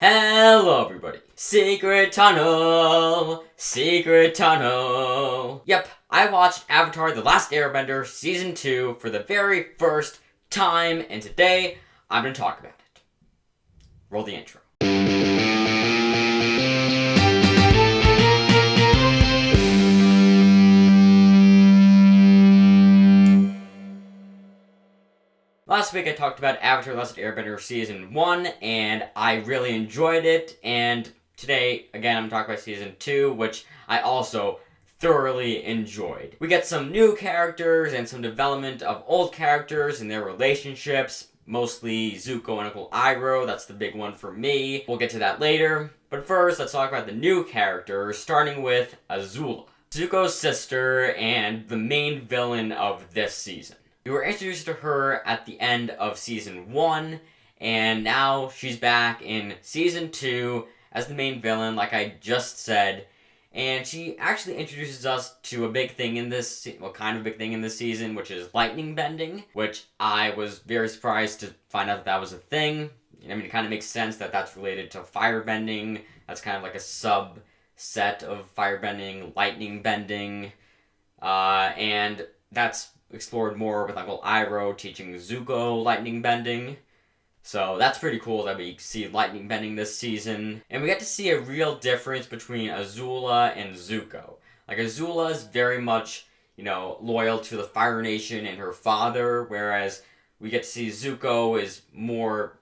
Hello everybody. Secret tunnel. Secret tunnel. Yep, I watched Avatar The Last Airbender Season 2 for the very first time, and today I'm going to talk about it. Roll the intro. Last week I talked about Avatar The Last Airbender Season 1, and I really enjoyed it, and today, again, I'm talking about Season 2, which I also thoroughly enjoyed. We get some new characters and some development of old characters and their relationships, mostly Zuko and Uncle Iroh. That's the big one for me. We'll get to that later. But first, let's talk about the new characters, starting with Azula, Zuko's sister and the main villain of this season. We were introduced to her at the end of Season 1, and now she's back in Season 2 as the main villain, like I just said. And she actually introduces us to a big thing in this, kind of big thing in this season, which is lightning bending, which I was very surprised to find out that was a thing. I mean, it kind of makes sense that that's related to fire bending. That's kind of like a subset of fire bending, lightning bending, and that's explored more with Uncle Iroh teaching Zuko lightning bending. So that's pretty cool that we see lightning bending this season. And we get to see a real difference between Azula and Zuko. Like, Azula is very much, loyal to the Fire Nation and her father, whereas we get to see Zuko is more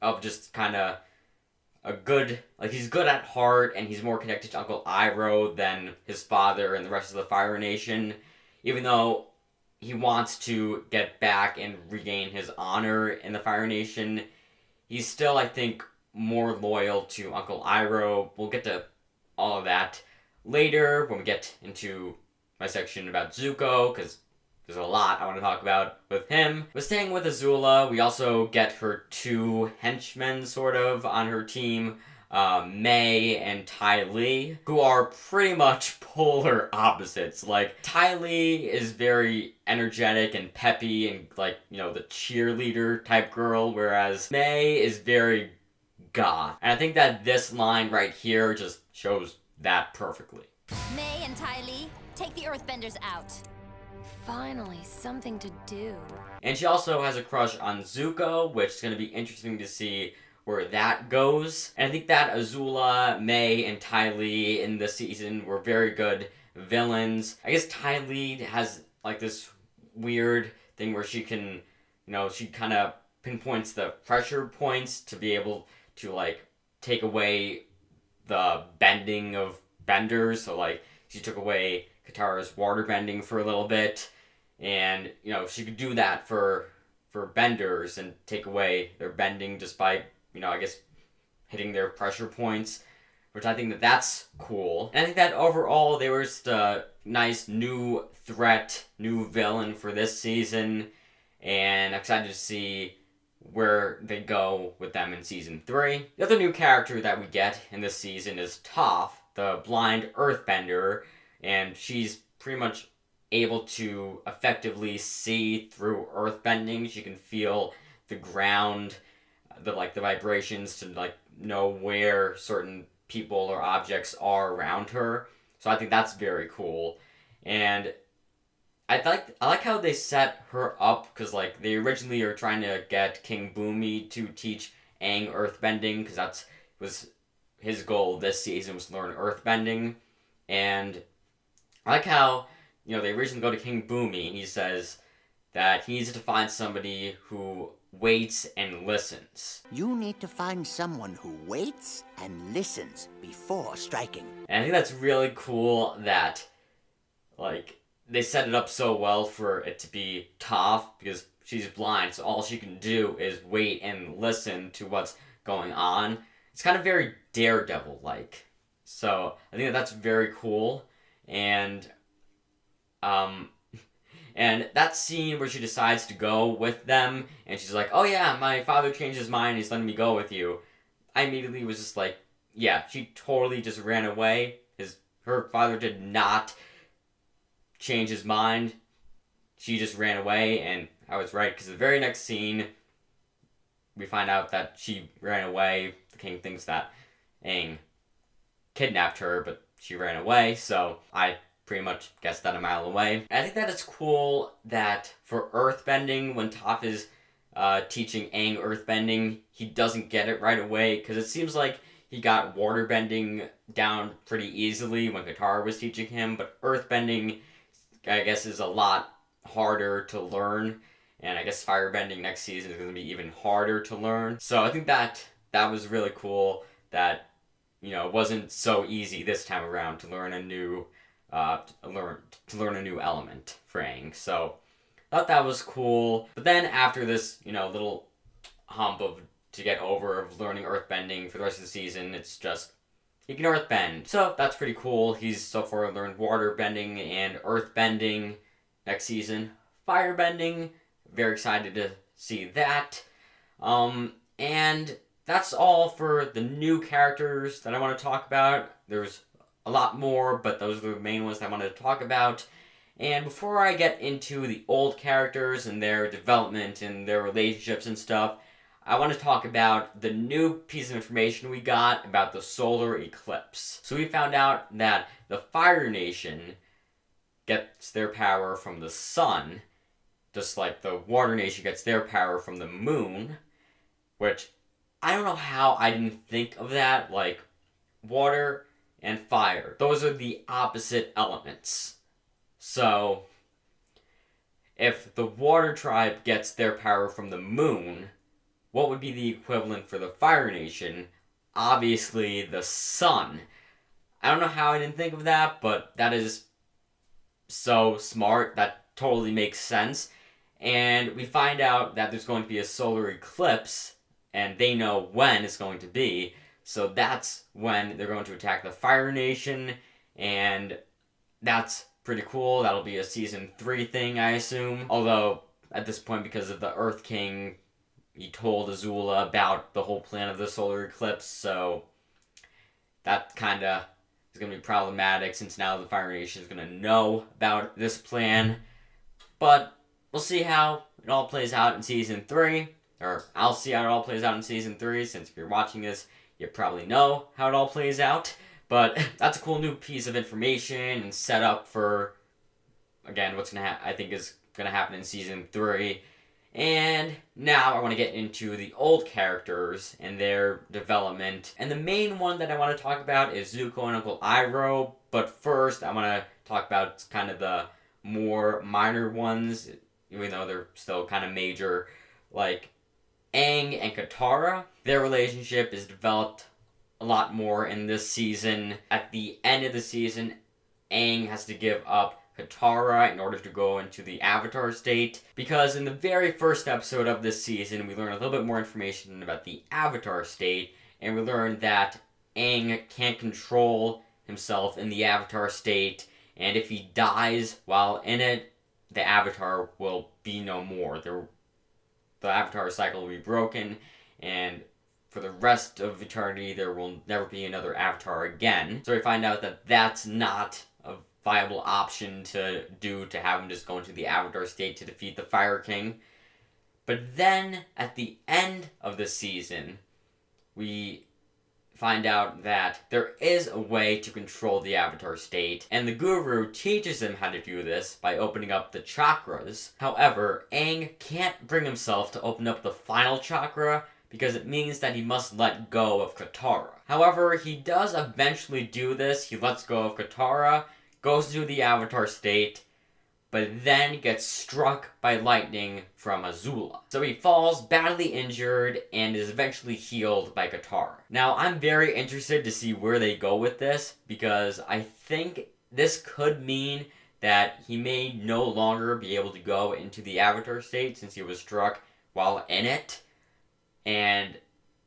of just kind of he's good at heart, and he's more connected to Uncle Iroh than his father and the rest of the Fire Nation, even though he wants to get back and regain his honor in the Fire Nation. He's still, I think, more loyal to Uncle Iroh. We'll get to all of that later when we get into my section about Zuko, because there's a lot I want to talk about with him. But staying with Azula, we also get her two henchmen, sort of, on her team, May and Ty Lee, who are pretty much polar opposites. Like, Ty Lee is very energetic and peppy and, the cheerleader type girl, whereas May is very goth. And I think that this line right here just shows that perfectly. May and Ty Lee, take the Earthbenders out. Finally, something to do. And she also has a crush on Zuko, which is going to be interesting to see where that goes. And I think that Azula, May, and Ty Lee in this season were very good villains. I guess Ty Lee has, this weird thing where she can, she kind of pinpoints the pressure points to be able to, take away the bending of benders. So, she took away Katara's water bending for a little bit. And, she could do that for benders and take away their bending just by I guess hitting their pressure points, which I think that's cool. And I think that overall they were just a nice new threat, new villain for this season, and I'm excited to see where they go with them in Season 3. The other new character that we get in this season is Toph, the blind earthbender, and she's pretty much able to effectively see through earthbending. She can feel the ground, the vibrations to know where certain people or objects are around her. So I think that's very cool. And I like how they set her up, because they originally are trying to get King Boomy to teach Aang earthbending, because that was his goal this season, was to learn earthbending. And I like how they originally go to King Boomy and he says that he needs to find somebody who waits and listens. You need to find someone who waits and listens before striking. And I think that's really cool that, they set it up so well for it to be Toph, because she's blind, so all she can do is wait and listen to what's going on. It's kind of very Daredevil-like. So I think that's very cool. And and that scene where she decides to go with them, and she's like, oh yeah, my father changed his mind, he's letting me go with you. I immediately was just like, yeah, she totally just ran away. Her father did not change his mind. She just ran away, and I was right, because the very next scene, we find out that she ran away the king thinks that Aang kidnapped her, but she ran away, so I pretty much guessed that a mile away. I think that it's cool that for earthbending, when Toph is teaching Aang earthbending, he doesn't get it right away, because it seems like he got waterbending down pretty easily when Katara was teaching him, but earthbending, I guess, is a lot harder to learn, and I guess firebending next season is going to be even harder to learn. So I think that was really cool that, you know, it wasn't so easy this time around to learn a new element for Aang. So I thought that was cool. But then after this, you know, little hump to get over of learning earthbending for the rest of the season, it's just he can earthbend. So that's pretty cool. He's so far learned waterbending and earthbending. Next season, firebending. Very excited to see that. And that's all for the new characters that I want to talk about. There's a lot more, but those are the main ones that I wanted to talk about. And before I get into the old characters and their development and their relationships and stuff, I want to talk about the new piece of information we got about the solar eclipse. So we found out that the Fire Nation gets their power from the sun, just like the Water Nation gets their power from the moon, which I don't know how I didn't think of that. Like, water and fire, those are the opposite elements. So if the Water Tribe gets their power from the moon, what would be the equivalent for the Fire Nation? Obviously the sun. I don't know how I didn't think of that, but that is so smart. That totally makes sense. And we find out that there's going to be a solar eclipse, and they know when it's going to be. So that's when they're going to attack the Fire Nation, and that's pretty cool. That'll be a season 3 thing, I assume. Although, at this point, because of the Earth King, he told Azula about the whole plan of the solar eclipse, so that kinda is going to be problematic, since now the Fire Nation is going to know about this plan. But we'll see how it all plays out in season 3. Or I'll see how it all plays out in season 3, since if you're watching this, you probably know how it all plays out. But that's a cool new piece of information and setup for, again, what's I think is gonna happen in season 3. And now I want to get into the old characters and their development. And the main one that I want to talk about is Zuko and Uncle Iroh. But first, I want to talk about kind of the more minor ones, even though they're still kind of major, like Aang and Katara. Their relationship is developed a lot more in this season. At the end of the season, Aang has to give up Katara in order to go into the Avatar state, because in the very first episode of this season, we learn a little bit more information about the Avatar state, and we learn that Aang can't control himself in the Avatar state, and if he dies while in it, the Avatar will be no more. The Avatar cycle will be broken, and for the rest of eternity, there will never be another Avatar again. So we find out that that's not a viable option to do, to have him just go into the Avatar state to defeat the Fire King. But then, at the end of the season, we find out that there is a way to control the Avatar state, and the Guru teaches him how to do this by opening up the chakras. However, Aang can't bring himself to open up the final chakra, because it means that he must let go of Katara. However, he does eventually do this. He lets go of Katara, goes to the Avatar state, but then gets struck by lightning from Azula. So he falls badly injured and is eventually healed by Katara. Now, I'm very interested to see where they go with this, because I think this could mean that he may no longer be able to go into the Avatar state since he was struck while in it. And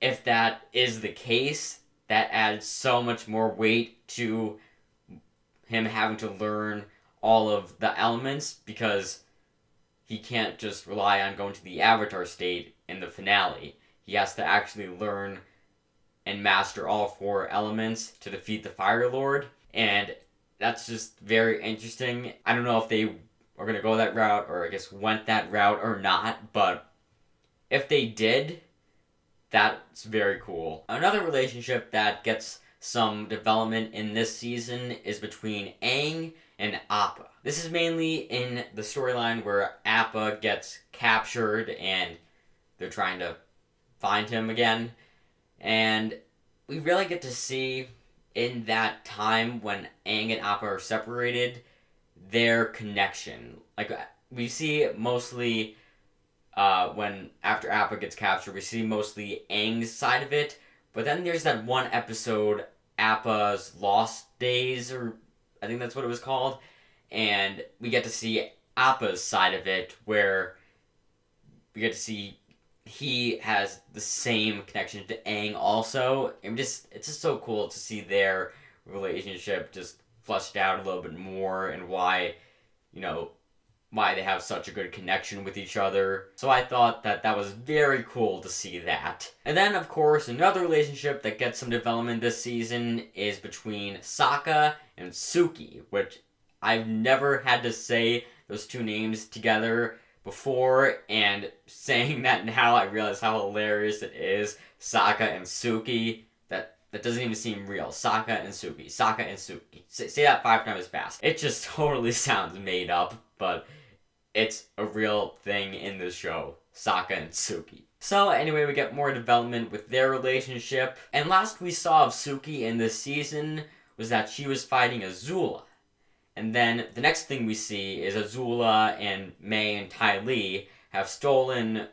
if that is the case, that adds so much more weight to him having to learn all of the elements, because he can't just rely on going to the Avatar state in the finale. He has to actually learn and master all 4 elements to defeat the Fire Lord, and that's just very interesting. I don't know if they are going to go that route, or I guess went that route or not, but if they did, that's very cool. Another relationship that gets some development in this season is between Aang and Appa. This is mainly in the storyline where Appa gets captured and they're trying to find him again. And we really get to see in that time when Aang and Appa are separated, their connection. Like, we see mostly when after Appa gets captured, we see mostly Aang's side of it. But then there's that one episode, Appa's Lost Days, or I think that's what it was called. And we get to see Appa's side of it, where we get to see he has the same connection to Aang also. And it's just so cool to see their relationship just fleshed out a little bit more, and why, why they have such a good connection with each other. So I thought that was very cool to see that. And then, of course, another relationship that gets some development this season is between Sokka and Suki, which I've never had to say those two names together before, and saying that now I realize how hilarious it is. Sokka and Suki. That doesn't even seem real. Sokka and Suki. Sokka and Suki. Say that 5 times as fast. It just totally sounds made up, but it's a real thing in the show. Sokka and Suki. So anyway, we get more development with their relationship. And last we saw of Suki in this season was that she was fighting Azula. And then the next thing we see is Azula and Mei and Ty Lee have stolen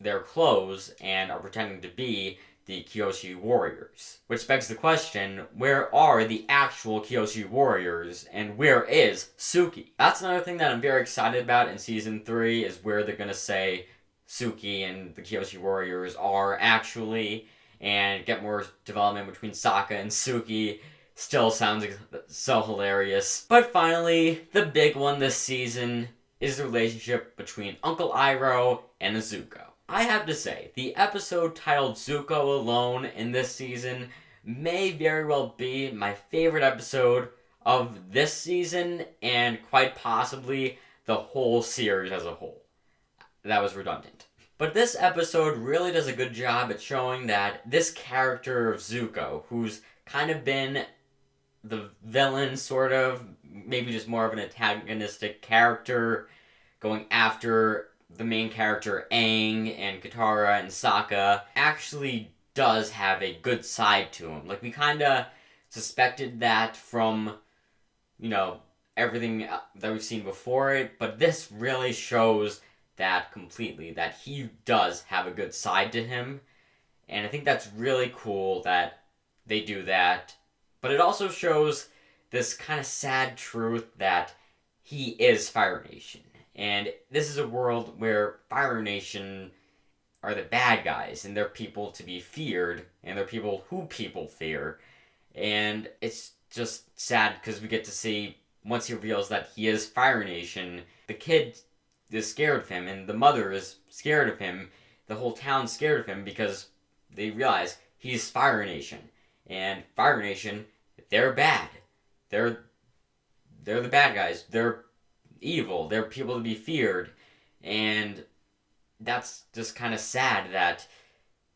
their clothes and are pretending to be the Kyoshi warriors. Which begs the question, where are the actual Kyoshi warriors, and where is Suki? That's another thing that I'm very excited about in Season 3, is where they're gonna say Suki and the Kyoshi warriors are actually, and get more development between Sokka and Suki. Still sounds so hilarious. But finally, the big one this season is the relationship between Uncle Iroh and Zuko. I have to say, the episode titled Zuko Alone in this season may very well be my favorite episode of this season, and quite possibly the whole series as a whole. That was redundant. But this episode really does a good job at showing that this character of Zuko, who's kind of been the villain, sort of, maybe just more of an antagonistic character, going after the main character Aang and Katara and Sokka, actually does have a good side to him. Like, we kind of suspected that from, everything that we've seen before it, but this really shows that completely, that he does have a good side to him, and I think that's really cool that they do that. But it also shows this kind of sad truth that he is Fire Nation. And this is a world where Fire Nation are the bad guys, and they're people to be feared, and they're people who people fear. And it's just sad because we get to see, once he reveals that he is Fire Nation, the kid is scared of him, and the mother is scared of him. The whole town's scared of him because they realize he's Fire Nation. And Fire Nation, they're bad. They're the bad guys. They're evil. They're people to be feared. And that's just kind of sad that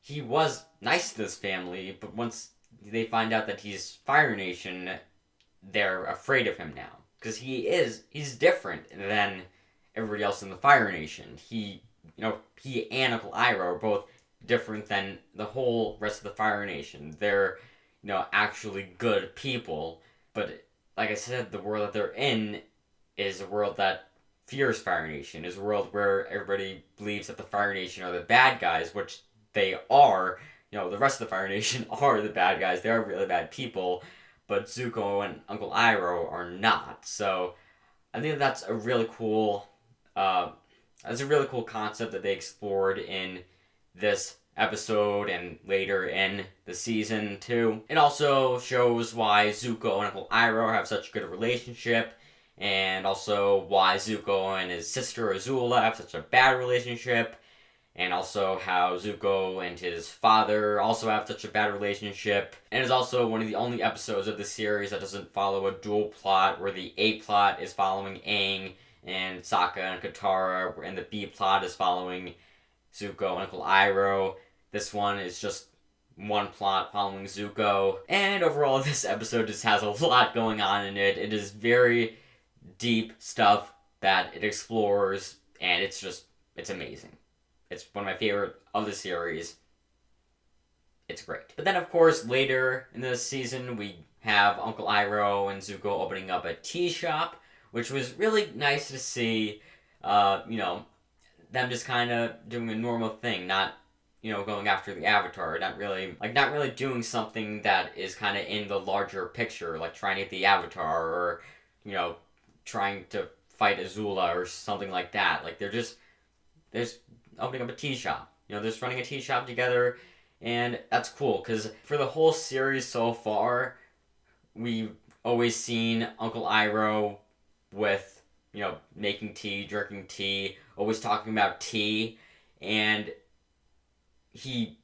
he was nice to this family, but once they find out that he's Fire Nation, they're afraid of him now. Because he's different than everybody else in the Fire Nation. He and Uncle Iroh are both different than the whole rest of the Fire Nation. They're, actually good people. But, like I said, the world that they're in is a world that fears Fire Nation, is a world where everybody believes that the Fire Nation are the bad guys, which they are. The rest of the Fire Nation are the bad guys. They are really bad people, but Zuko and Uncle Iroh are not. So I think that's a really cool concept that they explored in this episode and later in the season too. It also shows why Zuko and Uncle Iroh have such a good relationship, and also why Zuko and his sister Azula have such a bad relationship, and also how Zuko and his father also have such a bad relationship. And it's also one of the only episodes of the series that doesn't follow a dual plot, where the A plot is following Aang and Sokka and Katara, and the B plot is following Zuko and Uncle Iroh. This one is just one plot following Zuko. And overall, this episode just has a lot going on in it. It is very deep stuff that it explores, and it's amazing. It's one of my favorite of the series. It's great. But then, of course, later in this season, we have Uncle Iroh and Zuko opening up a tea shop, which was really nice to see, them just kind of doing a normal thing, not, going after the Avatar, not really doing something that is kind of in the larger picture, like trying to get the Avatar, or, trying to fight Azula or something like that. Like, they're just opening up a tea shop. They're just running a tea shop together, and that's cool, because for the whole series so far, we've always seen Uncle Iroh with, making tea, drinking tea, always talking about tea, and he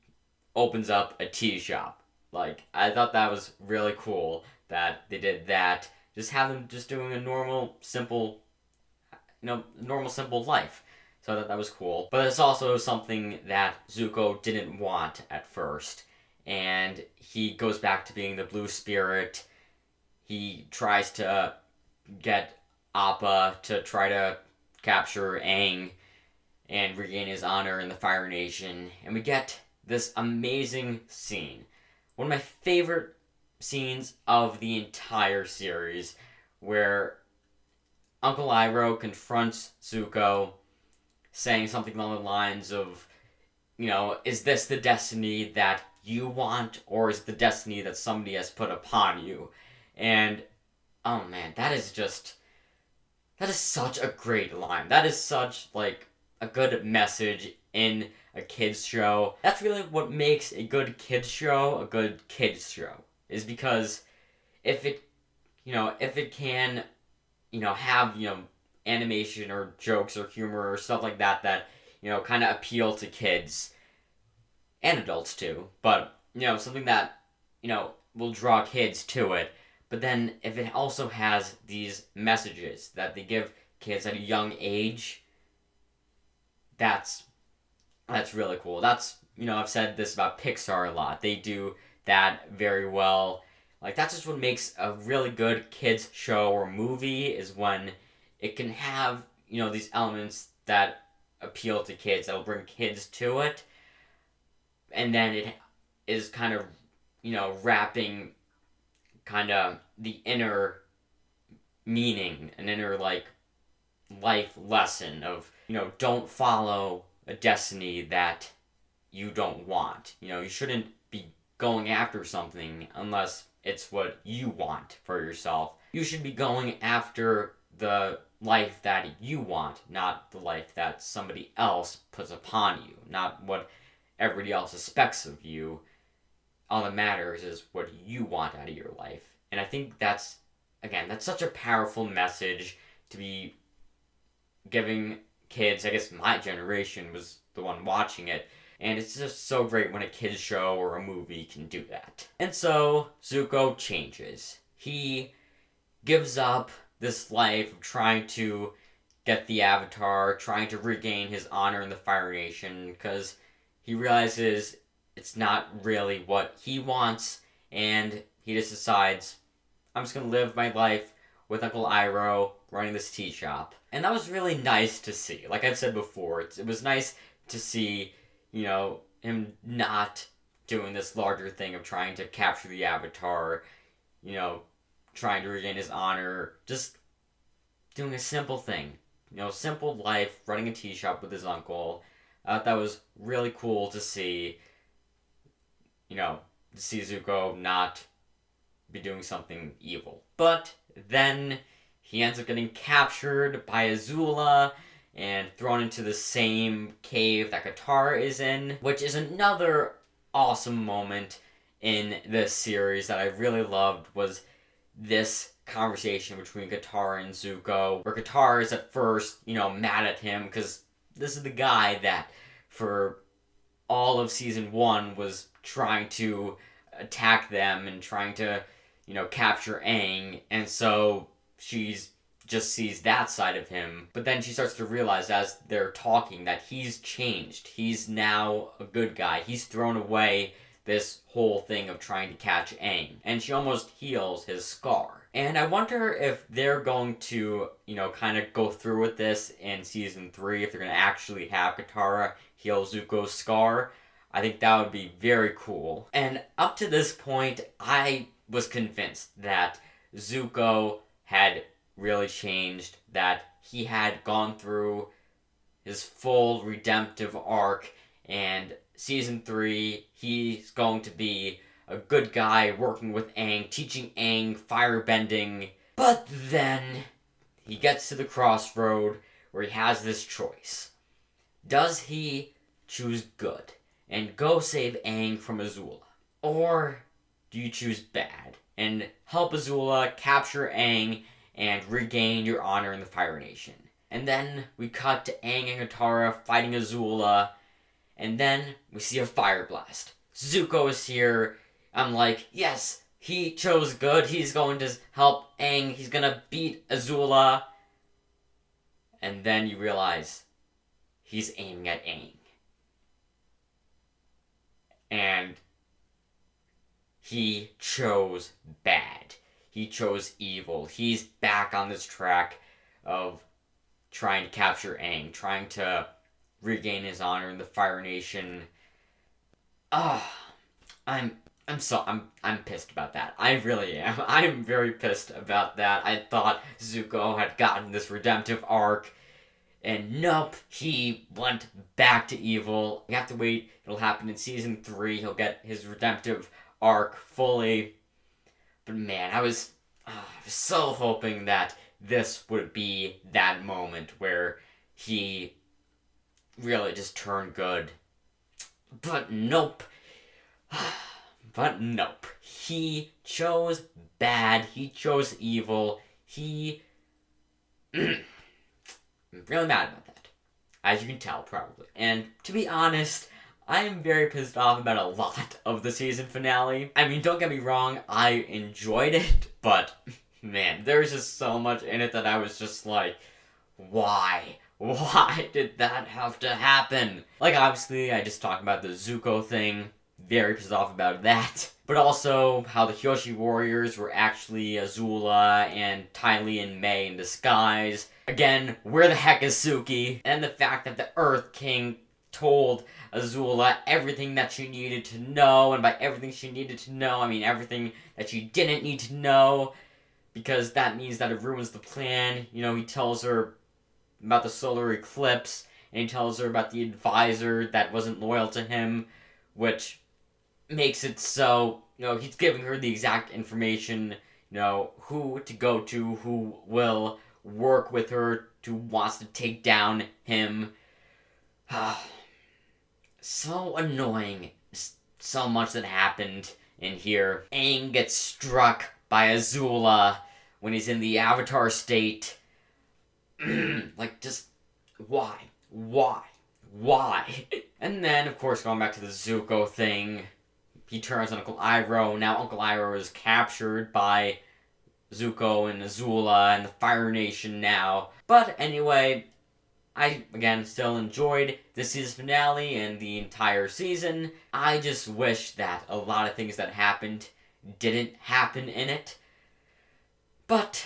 opens up a tea shop. Like, I thought that was really cool that they did that. Just have them just doing a normal, simple life. So I thought that was cool. But it's also something that Zuko didn't want at first. And he goes back to being the blue spirit. He tries to get Appa to try to capture Aang and regain his honor in the Fire Nation. And we get this amazing scene. One of my favorite scenes of the entire series, where Uncle Iroh confronts Zuko, saying something along the lines of, is this the destiny that you want, or is it the destiny that somebody has put upon you? And, oh man, that is such a great line. That is such, a good message in a kid's show. That's really what makes a good kid's show, is because if it can, have, animation or jokes or humor or stuff like that, kind of appeal to kids and adults too, but, something that, will draw kids to it. But then if it also has these messages that they give kids at a young age, that's really cool. That's, I've said this about Pixar a lot. They do that very well. Like, that's just what makes a really good kids show or movie, is when it can have, these elements that appeal to kids, that'll bring kids to it. And then it is kind of, wrapping kind of the inner meaning, an inner, life lesson of, don't follow a destiny that you don't want. You shouldn't be going after something unless it's what you want for yourself. You should be going after the life that you want, not the life that somebody else puts upon you, not what everybody else expects of you. All that matters is what you want out of your life. And I think that's such a powerful message to be giving kids. I guess my generation was the one watching it. And it's just so great when a kid's show or a movie can do that. And so, Zuko changes. He gives up this life of trying to get the Avatar, trying to regain his honor in the Fire Nation, because he realizes it's not really what he wants, and he just decides, I'm just going to live my life with Uncle Iroh running this tea shop. And that was really nice to see. Like I've said before, it was nice to see, him not doing this larger thing of trying to capture the Avatar, trying to regain his honor, just doing a simple thing. Simple life, running a tea shop with his uncle. I thought that was really cool to see, to see Zuko not be doing something evil. But then he ends up getting captured by Azula and thrown into the same cave that Katara is in, which is another awesome moment in this series that I really loved, was this conversation between Katara and Zuko, where Katara is at first, mad at him, because this is the guy that for all of season 1 was trying to attack them and trying to, capture Aang, and so she's just sees that side of him. But then she starts to realize as they're talking that he's changed. He's now a good guy. He's thrown away this whole thing of trying to catch Aang. And she almost heals his scar. And I wonder if they're going to, kind of go through with this in Season 3, if they're going to actually have Katara heal Zuko's scar. I think that would be very cool. And up to this point, I was convinced that Zuko had really changed, that he had gone through his full redemptive arc, and Season 3, he's going to be a good guy working with Aang, teaching Aang firebending. But then he gets to the crossroad where he has this choice. Does he choose good and go save Aang from Azula? Or do you choose bad and help Azula capture Aang and regain your honor in the Fire Nation? And then we cut to Aang and Katara fighting Azula, and then we see a fire blast. Zuko is here. I'm like, yes, he chose good. He's going to help Aang. He's gonna beat Azula. And then you realize he's aiming at Aang. And he chose bad. He chose evil. He's back on this track of trying to capture Aang, trying to regain his honor in the Fire Nation. I'm pissed about that. I really am. I'm very pissed about that. I thought Zuko had gotten this redemptive arc, and nope, he went back to evil. You have to wait. It'll happen in Season 3. He'll get his redemptive arc fully. But man, I was so hoping that this would be that moment where he really just turned good. But nope. But nope. He chose bad. He chose evil. I'm really mad about that. As you can tell, probably. And to be honest, I am very pissed off about a lot of the season finale. I mean, don't get me wrong, I enjoyed it, but man, there's just so much in it that I was just like, why? Why did that have to happen? Like, obviously, I just talked about the Zuko thing. Very pissed off about that. But also, how the Kyoshi warriors were actually Azula and Ty Lee and Mei in disguise. Again, where the heck is Suki? And the fact that the Earth King told Azula everything that she needed to know, and by everything she needed to know, I mean everything that she didn't need to know, because that means that it ruins the plan. He tells her about the solar eclipse, and he tells her about the advisor that wasn't loyal to him, which makes it so, he's giving her the exact information, who to go to, who will work with her, who wants to take down him. So annoying. So much that happened in here. Aang gets struck by Azula when he's in the Avatar state. Like, just, why? And then, of course, going back to the Zuko thing, he turns on Uncle Iroh. Now Uncle Iroh is captured by Zuko and Azula and the Fire Nation now. But anyway, I, again, still enjoyed the season finale and the entire season. I just wish that a lot of things that happened didn't happen in it. But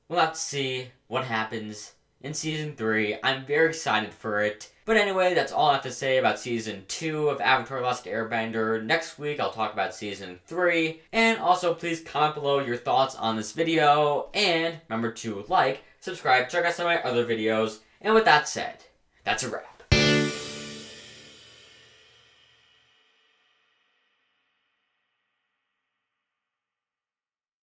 we'll have to see what happens in Season 3. I'm very excited for it. But anyway, that's all I have to say about Season 2 of Avatar The Last Airbender. Next week, I'll talk about Season 3. And also, please comment below your thoughts on this video. And remember to like, subscribe, check out some of my other videos. And with that said, that's a wrap.